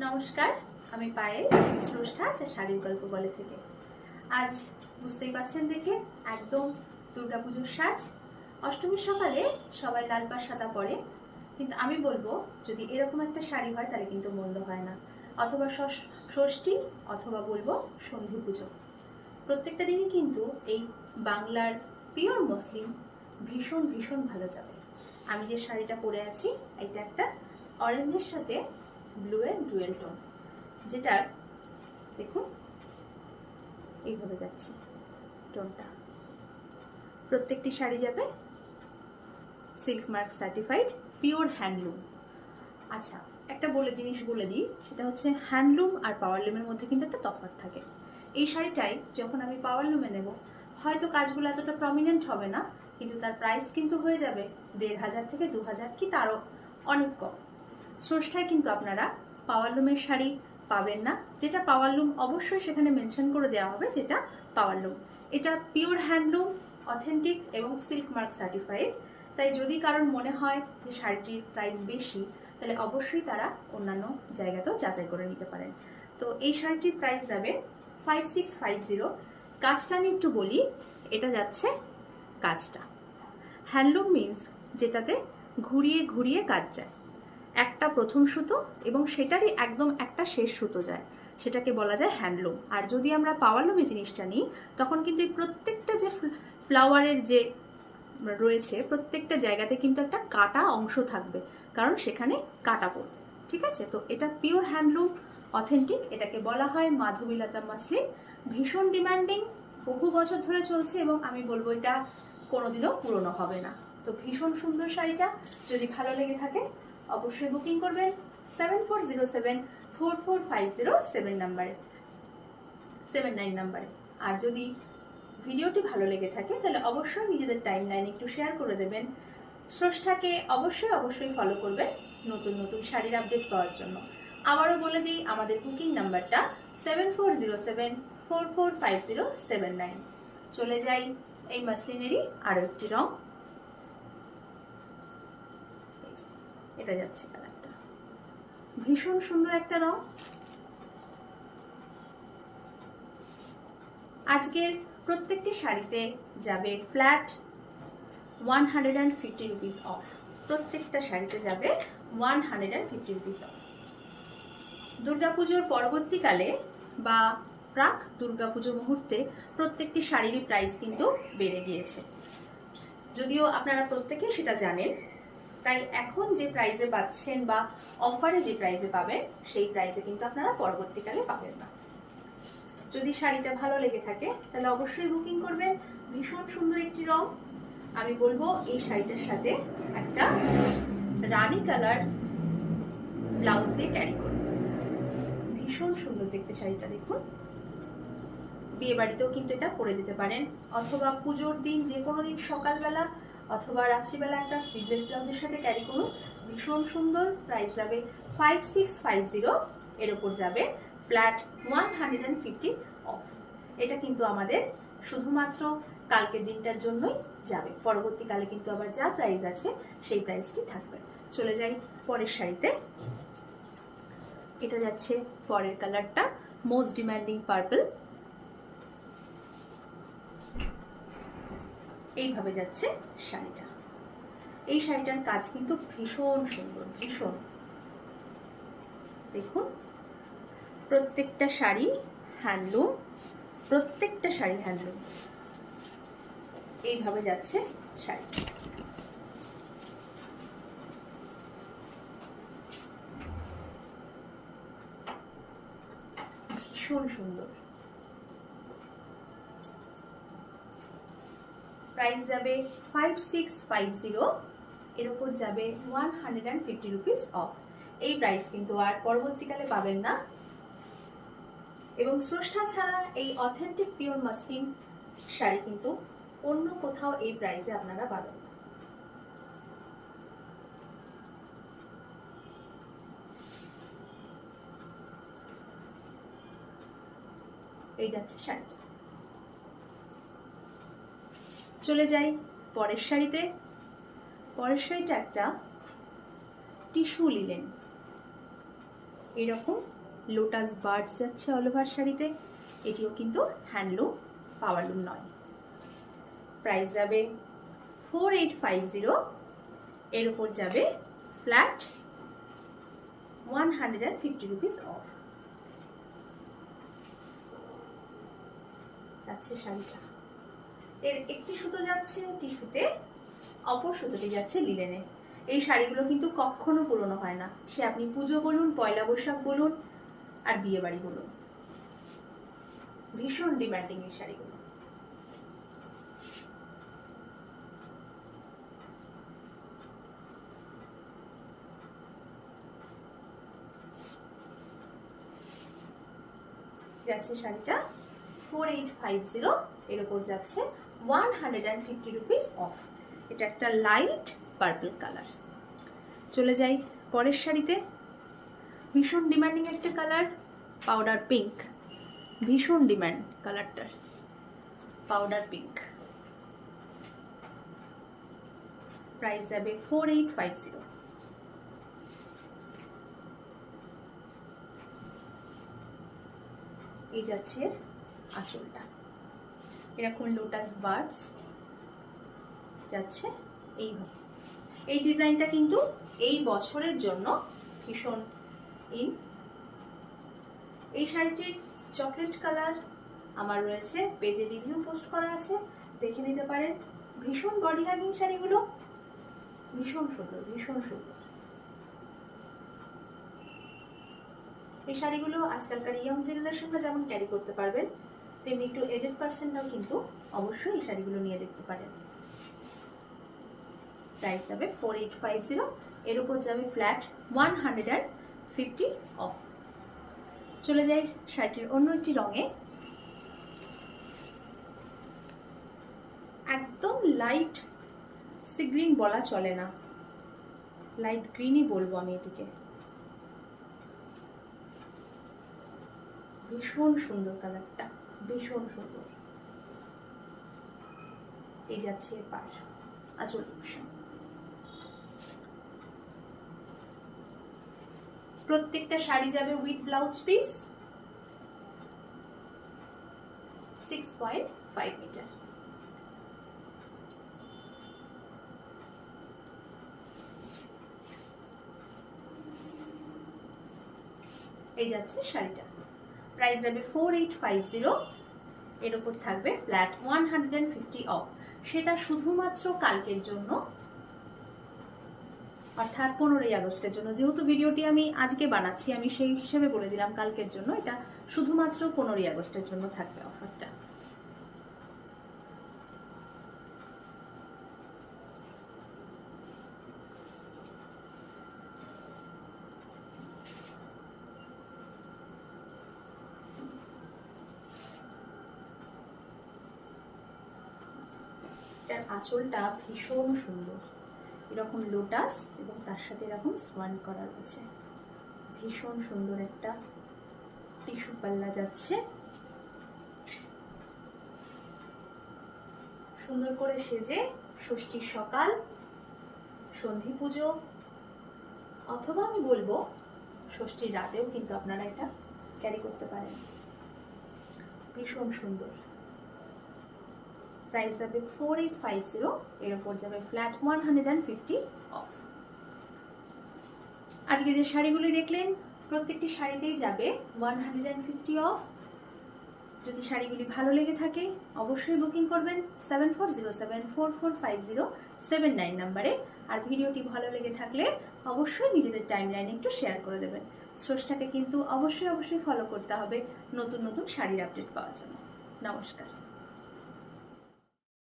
নমস্কার, আমি পায়েল, স্রষ্টা শাড়ির গল্প বলে থেকে। আজ বুঝতেই পাচ্ছেন দেখে একদম দুর্গাপুজোর সাজ। অষ্টমীর সকালে সবাই লাল পাড় সাদা পরে, কিন্তু আমি বলবো যদি এরকম একটা শাড়ি হয় তাহলে কিন্তু মন্দ হয় না। অথবা ষষ্ঠী, অথবা বলবো সন্ধি পুজো, প্রত্যেকটা দিনই কিন্তু এই বাংলার পিওর মুসলিম ভীষণ ভীষণ ভালো যাবে। আমি যে শাড়িটা পরে আছি এটা একটা অরেঞ্জের সাথে ব্লু এর ডুয়েল টোন, যেটার দেখুন এইভাবে যাচ্ছে টোনটা। প্রত্যেকটি শাড়ি যাবে silk mark certified pure handloom. আচ্ছা, একটা জিনিস বলে দিই, সেটা হচ্ছে হ্যান্ডলুম আর পাওয়ারলুমের মধ্যে কিন্তু একটা তফাৎ থাকে। এই শাড়িটাই যখন আমি পাওয়ারলুমে নেব, হয়তো কাজগুলো এতটা প্রমিনেন্ট হবে না, কিন্তু তার প্রাইস কিন্তু হয়ে যাবে 1500 থেকে 2000 কি তারও অনেক কম। স্রষ্টায় কিন্তু আপনারা পাওয়ারলুমের শাড়ি পাবেন না। যেটা পাওয়ারলুম অবশ্যই সেখানে মেনশন করে দেওয়া হবে যেটা পাওয়ারলুম। এটা পিওর হ্যান্ডলুম, অথেন্টিক এবং সিল্ক মার্ক সার্টিফাইড। তাই যদি কারণ মনে হয় যে শাড়িটির প্রাইস বেশি, তাহলে অবশ্যই তারা অন্যান্য জায়গাতেও যাচাই করে নিতে পারেন। তো এই শাড়িটির প্রাইস যাবে 5650। কাজটা আমি একটু বলি, এটা যাচ্ছে কাজটা। হ্যান্ডলুম মিন্স যেটাতে ঘুরিয়ে ঘুরিয়ে কাজ যায়, একটা প্রথম সুতো এবং সেটারই একদম একটা শেষ সুতো যায়, সেটাকে বলা যায় হ্যান্ডলুম। আর যদি আমরা পাওয়ারলুমে জিনিসটা নিই, তখন কিন্তু এই প্রত্যেকটা যে ফ্লাওয়ারের যে রয়েছে প্রত্যেকটা জায়গাতে কিন্তু একটা কাটা অংশ থাকবে, কারণ সেখানে কাটা পড়বে। ঠিক আছে, তো এটা পিওর হ্যান্ডলুম, অথেন্টিক। এটাকে বলা হয় মাধবীলতা মাসলিন। ভীষণ ডিমান্ডিং, বহু বছর ধরে চলছে এবং আমি বলবো এটা কোনোদিনও পুরনো হবে না। তো ভীষণ সুন্দর শাড়িটা যদি ভালো লেগে থাকে অবশ্যই বুকিং করবেন 74074450 নাম্বারে, 79 নাম্বারে। আর যদি ভিডিওটি ভালো লেগে থাকে তাহলে অবশ্যই নিজেদের টাইম লাইনে একটু শেয়ার করে দেবেন। স্রষ্টাকে অবশ্যই অবশ্যই ফলো করবেন নতুন নতুন শাড়ির আপডেট পাওয়ার জন্য। আবারও বলে দিই, আমাদের বুকিং নাম্বারটা 7407445079। চলে যাই এই মাসলিনেরই আরো একটি রং, এটা যাচ্ছে কালারটা, ভীষণ সুন্দর একটা রং। আজকের প্রত্যেকটি শাড়িতে যাবে ফ্ল্যাট 150 রুপিস অফ। প্রত্যেকটা শাড়িতে যাবে 150 রুপিস অফ। দুর্গাপুজোর পরবর্তীকালে বা প্রাক দুর্গাপুজো মুহূর্তে প্রত্যেকটি শাড়ির প্রাইস কিন্তু বেড়ে গিয়েছে, যদিও আপনারা প্রত্যেকে সেটা জানেন। তাই এখন যে প্রাইসে পাচ্ছেন বা অফারে যে প্রাইসে পাবেন, সেই প্রাইসে কিন্তু আপনারা পরবর্তীকালে পাবেন না। যদি শাড়িটা ভালো লেগে থাকে তাহলে অবশ্যই বুকিং করবেন। ভীষণ সুন্দর একটি রং। আমি বলবো এই শাড়িটার সাথে একটা রানী কালার ব্লাউজ দিয়ে ক্যারি করবেন, ভীষণ সুন্দর দেখতে শাড়িটা। দেখুন, বিয়ে বাড়িতেও কিন্তু এটা পরে দিতে পারেন, অথবা পুজোর দিন যে কোনো দিন সকালবেলা অথবা রাত্রিবেলা একটা স্লিভলেস ব্লাউজের সাথে ক্যারি করুন, ভীষণ সুন্দর। প্রাইস যাবে 5650, এর উপর যাবে ফ্ল্যাট 150 অফ। এটা কিন্তু আমাদের শুধুমাত্র কালকের দিনটার জন্যই যাবে, পরবর্তীকালে কিন্তু আবার যা প্রাইস আছে সেই প্রাইসটি থাকবে। চলে যাই পরের শাড়িতে। এটা যাচ্ছে পরের কালারটা, মোস্ট ডিমান্ডিং পার্পল। এইভাবে যাচ্ছে শাড়িটা। এই শাড়িটার কাজ কিন্তু ভীষণ সুন্দর, ভীষণ। দেখুন, প্রত্যেকটা শাড়ি হ্যান্ডলুম, প্রত্যেকটা শাড়ি হ্যান্ডলুম। এইভাবে যাচ্ছে শাড়ি। ভীষণ সুন্দর। প্রাইস যাবে 5650, এর উপর যাবে 150 রুপিস অফ। এই প্রাইস কিন্তু আর পরবর্তীকালে পাবেন না। এবং স্রষ্টা ছাড়া এই অথেন্টিক পিওর মাসলিন শাড়ি কিন্তু অন্য কোথাও এই প্রাইসে আপনারা পাবেন না। এই যাচ্ছে শাড়িটা। চলে যাই পরের শাড়িতে। পরের শাড়িটা একটা টিস্যু লিলেন। এরকম লোটাস বার্ডস যাচ্ছে অল ওভার শাড়িতে। এটিও কিন্তু হ্যান্ডলুম, পাওয়ারলুম নয়। প্রাইস যাবে 4850। এর উপর যাবে ফ্ল্যাট 150 রুপিস অফ। যাচ্ছে শাড়িটা, এর একটি সুতো যাচ্ছে টিস্যুতে, অপর সুতোটি যাচ্ছে লিলেনে। এই শাড়িগুলো কিন্তু কখনো পুরনো হয় না, সে আপনি পুজো বলুন, পয়লা বৈশাখ বলুন, আর বিয়ে বাড়ি বলুন। ভীষণ ডিমান্ডিং এই শাড়িগুলো। যাচ্ছে শাড়িটা 4850। এর উপর যাচ্ছে 150 রুপিস অফ। এটা একটা লাইট পার্পল কালার। চলে যাই পরের শাড়িতে। ভীষণ ডিমান্ডিং একটা কালার, পাউডার পিঙ্ক। ভীষণ ডিমান্ড কালারটার, পাউডার পিঙ্ক। প্রাইস যাবে 4850। এই যাচ্ছে আঁচলটা, এরকম লোটাস বার্ডস যাচ্ছে এইভাবে। এই ডিজাইনটা কিন্তু এই বছরের জন্য ভীষণ ইন। এই শাড়িটির চকলেট কালার আমার রয়েছে, পেজে রিভিউ পোস্ট করা আছে, দেখে নিতে পারেন। ভীষণ বডি হাগিং শাড়িগুলো, ভীষণ সুন্দর, ভীষণ সুন্দর। এই শাড়িগুলো আজকালকার ইয়ং জেনারেশনরা যেমন ক্যারি করতে পারবেন, তেমনি একটু এজেড পার্সনরাও কিন্তু অবশ্যই এই শাড়িগুলো নিয়ে দেখতে পারেন। প্রাইস যাবে 4850। এর উপর যাবে ফ্ল্যাট 150 অফ। চলে যাই শাড়িটির অন্য একটি রঙে। একদম লাইট সি গ্রিন বলা চলে না, লাইট গ্রিনই বলবো আমি এটিকে। ভীষণ সুন্দর কালারটা, ভীষণ সুন্দর। এই যাচ্ছে এবার আঁচল পোর্শন। প্রত্যেকটা শাড়ি যাবে উইথ ব্লাউজ পিস, 6.5 মিটার। এই যাচ্ছে শাড়িটা, প্রাইস যাবে 4850। এর উপর থাকবে ফ্ল্যাট 150 অফ। সেটা শুধুমাত্র কালকের জন্য, অর্থাৎ 15ই আগস্টের জন্য। যেহেতু ভিডিওটি আমি আজকে বানাচ্ছি, আমি সেই হিসেবে বলে দিলাম কালকের জন্য। এটা শুধুমাত্র 15ই আগস্টের জন্য থাকবে অফারটা। এটার আঁচলটা ভীষণ সুন্দর, এরকম লোটাস এবং তার সাথে এরকম সোয়ান করা রয়েছে। ভীষণ সুন্দর একটা টিস্যু পাল্লা যাচ্ছে। সুন্দর করে সেজে ষষ্ঠীর সকাল, সন্ধি পুজো, অথবা আমি বলবো ষষ্ঠীর রাতেও কিন্তু আপনারা এটা ক্যারি করতে পারেন। ভীষণ সুন্দর। প্রাইস যাবে 4850। এর উপর যাবে ফ্ল্যাট 150 অফ। আজকে যে শাড়িগুলি দেখলেন প্রত্যেকটি শাড়িতেই যাবে 150 অফ। যদি শাড়িগুলি ভালো লেগে থাকে অবশ্যই বুকিং করবেন 7407445079 নাম্বারে। আর ভিডিওটি ভালো লেগে থাকলে অবশ্যই নিজেদের টাইমলাইনে একটু শেয়ার করে দেবেন। সোর্সটাকে কিন্তু অবশ্যই ফলো করতে হবে নতুন নতুন শাড়ির আপডেট পাওয়ার জন্য। নমস্কার।